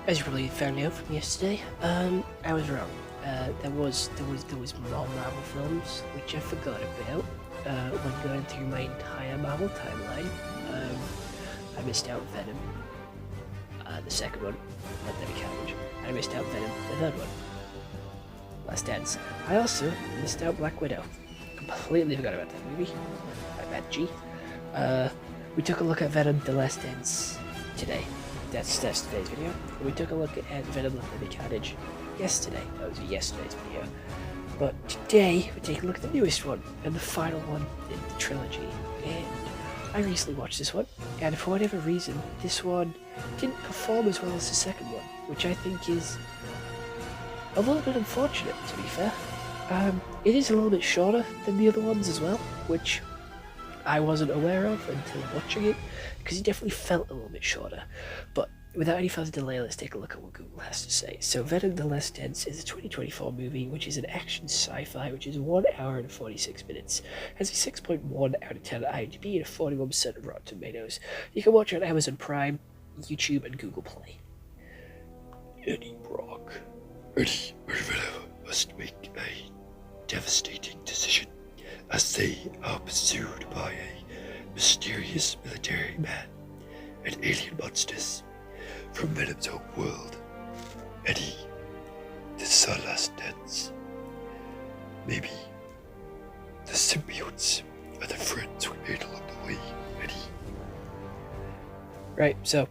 As you probably found out from yesterday, I was wrong. There was more Marvel films which I forgot about when going through my entire Marvel timeline. I missed out Venom, the second one, not that it counted. I missed out Venom, the third one, Last Dance. I also missed out Black Widow. Completely forgot about that movie. My bad, G. We took a look at Venom, the Last Dance today. That's today's video. We took a look at Venom Left in the Carnage yesterday. That was yesterday's video. But today, we take a look at the newest one, and the final one in the trilogy. And I recently watched this one, and for whatever reason, this one didn't perform as well as the second one, which I think is a little bit unfortunate, to be fair. It is a little bit shorter than the other ones as well, which I wasn't aware of until watching it, because it definitely felt a little bit shorter. But without any further delay, let's take a look at what Google has to say. So Venom the Last Dance is a 2024 movie, which is an action sci-fi, which is 1 hour and 46 minutes. Has a 6.1 out of 10 on IMDb and a 41% of Rotten Tomatoes. You can watch it on Amazon Prime, YouTube, and Google Play. Eddie Brock. Eddie and Venom must make a devastating decision as they are pursued by a mysterious military man and alien monsters from Venom's home world. Eddie, this is our last dance. Maybe the symbiotes are the friends we made along the way, Eddie. Right, so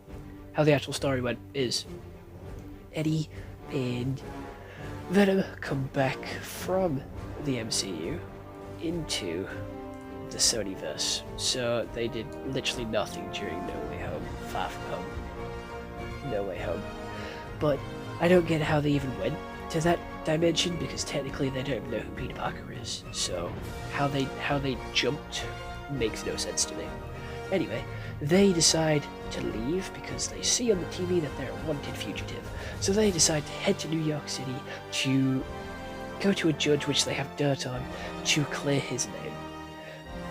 how the actual story went is Eddie and Venom come back from the MCU into the Sonyverse. So they did literally nothing during No Way Home, Far From Home, No Way Home. But I don't get how they even went to that dimension, because technically they don't even know who Peter Parker is. So how they jumped makes no sense to me. Anyway, they decide to leave because they see on the TV that they're a wanted fugitive. So they decide to head to New York City to go to a judge which they have dirt on to clear his name.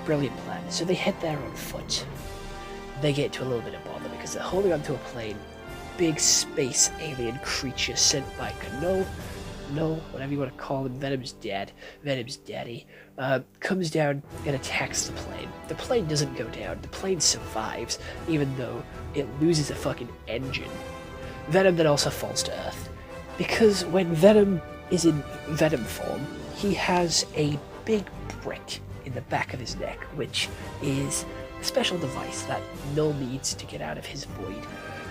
Brilliant plan. So they head there on foot. They get into a little bit of bother because they're holding onto a plane. Big space alien creature sent by Null, whatever you want to call him, Venom's daddy, comes down and attacks the plane. The plane doesn't go down. The plane survives, even though it loses a fucking engine. Venom then also falls to Earth, because when Venom is in Venom form, he has a big brick in the back of his neck, which is a special device that Null needs to get out of his void.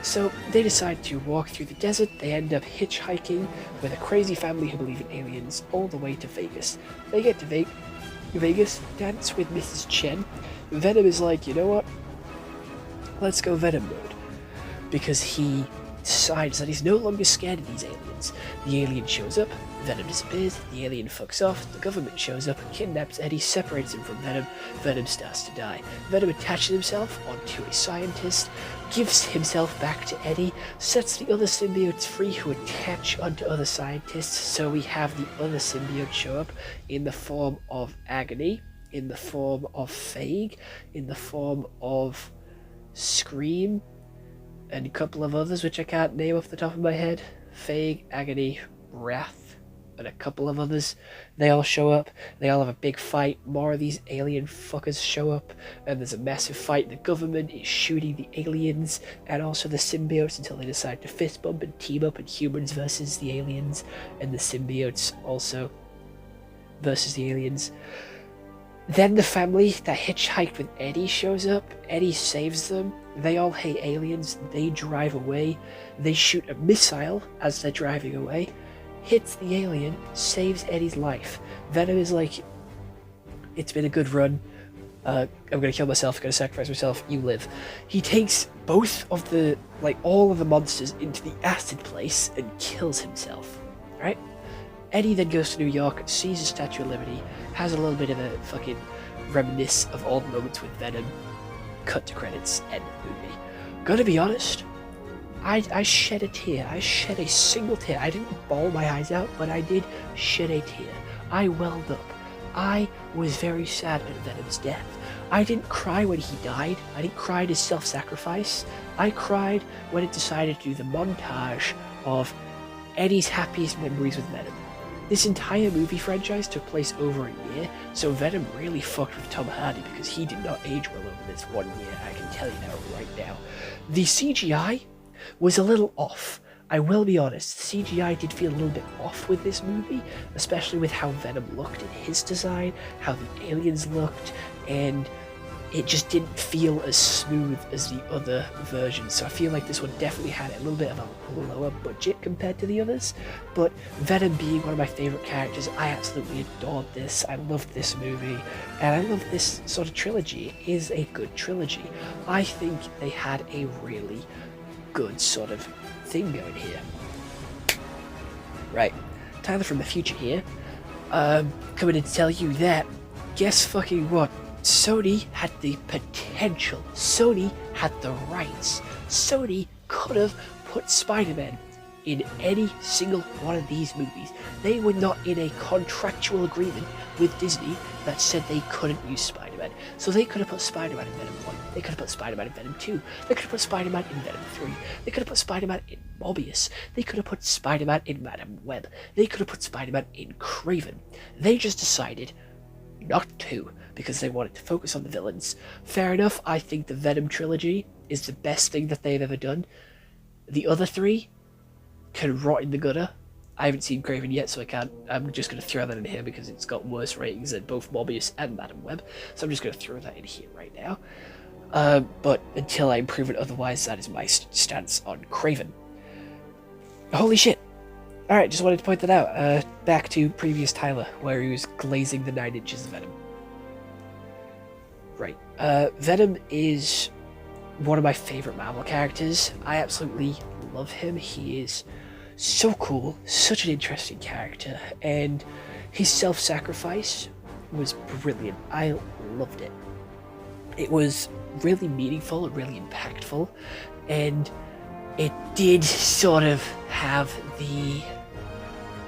So they decide to walk through the desert. They end up hitchhiking with a crazy family who believe in aliens all the way to Vegas. They get to Vegas, dance with Mrs. Chen. Venom is like, you know what? Let's go Venom mode. Because he decides that he's no longer scared of these aliens. The alien shows up, Venom disappears, the alien fucks off, the government shows up, kidnaps Eddie, separates him from Venom, Venom starts to die. Venom attaches himself onto a scientist, gives himself back to Eddie, sets the other symbiotes free who attach onto other scientists, so we have the other symbiote show up in the form of Agony, in the form of Fag, in the form of Scream, and a couple of others which I can't name off the top of my head. Fag, Agony, Wrath, and a couple of others. They all show up, they all have a big fight, more of these alien fuckers show up, and there's a massive fight. The government is shooting the aliens and also the symbiotes until they decide to fist bump and team up, and humans versus the aliens, and the symbiotes also versus the aliens. Then the family that hitchhiked with Eddie shows up. Eddie saves them. They all hate aliens. They drive away. They shoot a missile as they're driving away. Hits the alien. Saves Eddie's life. Venom is like, it's been a good run. I'm gonna kill myself. I'm gonna sacrifice myself. You live. He takes both of the, all of the monsters into the acid place and kills himself. Right? Eddie then goes to New York, sees the Statue of Liberty, has a little bit of a fucking reminisce of all the moments with Venom, cut to credits, end of movie. Gotta be honest, I shed a tear. I shed a single tear. I didn't bawl my eyes out, but I did shed a tear. I welled up. I was very sad at Venom's death. I didn't cry when he died. I didn't cry at his self-sacrifice. I cried when it decided to do the montage of Eddie's happiest memories with Venom. This entire movie franchise took place over a year, so Venom really fucked with Tom Hardy because he did not age well over this 1 year, I can tell you that right now. The CGI was a little off. I will be honest, CGI did feel a little bit off with this movie, especially with how Venom looked in his design, how the aliens looked, and it just didn't feel as smooth as the other versions. So I feel like this one definitely had a little bit of a lower budget compared to the others. But Venom being one of my favorite characters, I absolutely adored this. I loved this movie, and I love this sort of trilogy. It is a good trilogy. I think they had a really good sort of thing going here. Right, Tyler from the future here, coming in to tell you that, guess fucking what? Sony had the potential. Sony had the rights. Sony could have put Spider-Man in any single one of these movies. They were not in a contractual agreement with Disney that said they couldn't use Spider-Man. So they could have put Spider-Man in Venom 1. They could have put Spider-Man in Venom 2. They could have put Spider-Man in Venom 3. They could have put Spider-Man in Morbius. They could have put Spider-Man in Madam Web. They could have put Spider-Man in Kraven. They just decided not to, because they wanted to focus on the villains. Fair enough, I think the Venom trilogy is the best thing that they've ever done. The other three can rot in the gutter. I haven't seen Kraven yet, so I'm just going to throw that in here because it's got worse ratings than both Morbius and Madam Web, so I'm just going to throw that in here right now. But until I'm proven otherwise, that is my stance on Kraven. Holy shit. Alright, just wanted to point that out. Back to previous Tyler, where he was glazing the 9 inches of Venom. Right. Venom is one of my favorite Marvel characters. I absolutely love him. He is so cool, such an interesting character, and his self-sacrifice was brilliant. I loved it. It was really meaningful and really impactful, and it did sort of have the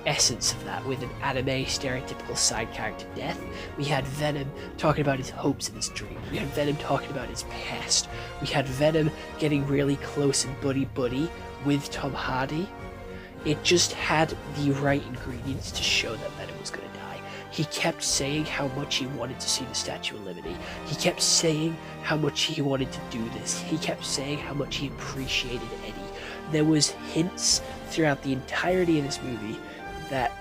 essence of that with an anime stereotypical side character death. We had Venom talking about his hopes and his dreams. We had Venom talking about his past. We had Venom getting really close and buddy-buddy with Tom Hardy. It just had the right ingredients to show that Venom was going to die. He kept saying how much he wanted to see the Statue of Liberty. He kept saying how much he wanted to do this. He kept saying how much he appreciated Eddie. There was hints throughout the entirety of this movie that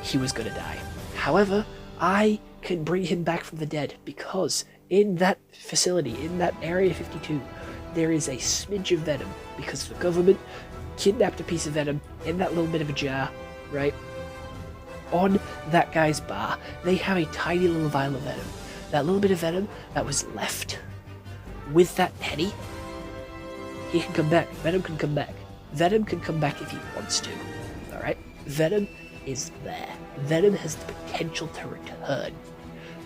he was going to die. However, I can bring him back from the dead because in that facility, in that Area 52, there is a smidge of Venom because the government kidnapped a piece of Venom in that little bit of a jar, right? On that guy's bar, they have a tiny little vial of Venom. That little bit of Venom that was left with that penny, he can come back. Venom can come back. Venom can come back if he wants to, alright? Venom is there. Venom has the potential to return.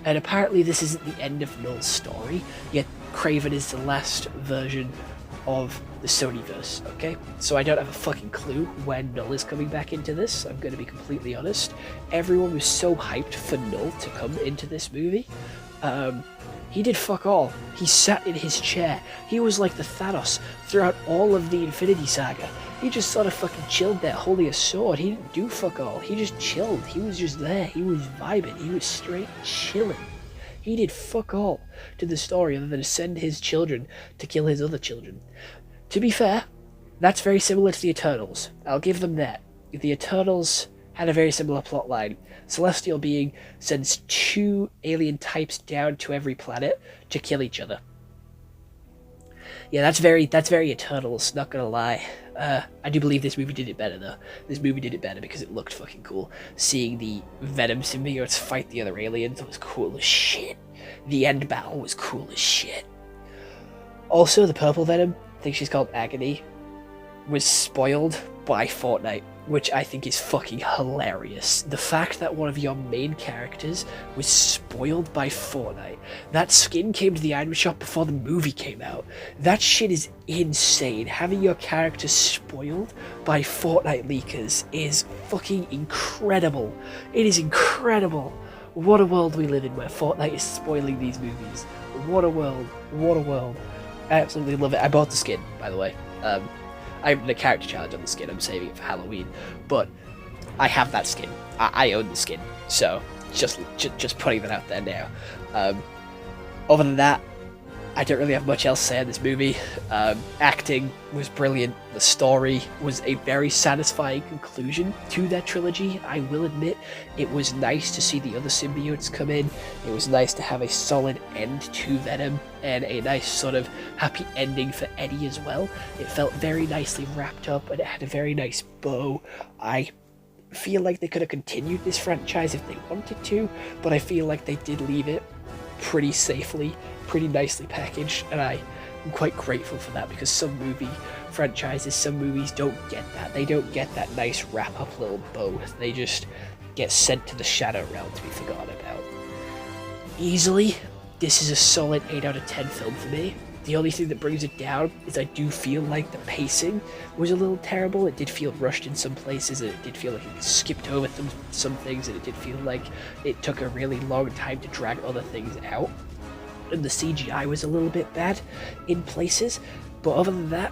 And apparently this isn't the end of Null's story, yet Kraven is the last version of the Sonyverse, okay? So I don't have a fucking clue when Null is coming back into this, I'm gonna be completely honest. Everyone was so hyped for Null to come into this movie. He did fuck all. He sat in his chair. He was like the Thanos throughout all of the Infinity Saga. He just sort of fucking chilled there holding a sword. He didn't do fuck all. He just chilled. He was just there. He was vibing. He was straight chilling. He did fuck all to the story other than send his children to kill his other children. To be fair, that's very similar to the Eternals. I'll give them that. The Eternals had a very similar plotline. Celestial being sends 2 alien types down to every planet to kill each other. Yeah, that's very Eternals, not gonna lie. I do believe this movie did it better, though. This movie did it better because it looked fucking cool. Seeing the Venom symbiotes fight the other aliens was cool as shit. The end battle was cool as shit. Also, the purple Venom, I think she's called Agony, was spoiled by Fortnite, which I think is fucking hilarious. The fact that one of your main characters was spoiled by Fortnite. That skin came to the item shop before the movie came out. That shit is insane. Having your character spoiled by Fortnite leakers is fucking incredible. It is incredible. What a world we live in where Fortnite is spoiling these movies. What a world. What a world. I absolutely love it. I bought the skin, by the way. I'm the character challenge on the skin. I'm saving it for Halloween. But I have that skin. I own the skin. So, just putting that out there now. Other than that, I don't really have much else to say on this movie. Acting was brilliant. The story was a very satisfying conclusion to that trilogy. I will admit, it was nice to see the other symbiotes come in. It was nice to have a solid end to Venom and a nice sort of happy ending for Eddie as well. It felt very nicely wrapped up and it had a very nice bow. I feel like they could have continued this franchise if they wanted to, but I feel like they did leave it pretty safely, pretty nicely packaged, and I'm quite grateful for that, because some movie franchises, some movies don't get that. They don't get that nice wrap-up little bow. They just get sent to the Shadow Realm to be forgotten about. Easily, this is a solid 8 out of 10 film for me. The only thing that brings it down is I do feel like the pacing was a little terrible. It did feel rushed in some places, and it did feel like it skipped over some things, and it did feel like it took a really long time to drag other things out. And the CGI was a little bit bad in places, but other than that,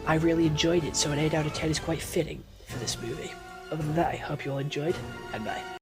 I really enjoyed it, so an 8 out of 10 is quite fitting for this movie. Other than that, I hope you all enjoyed, and bye.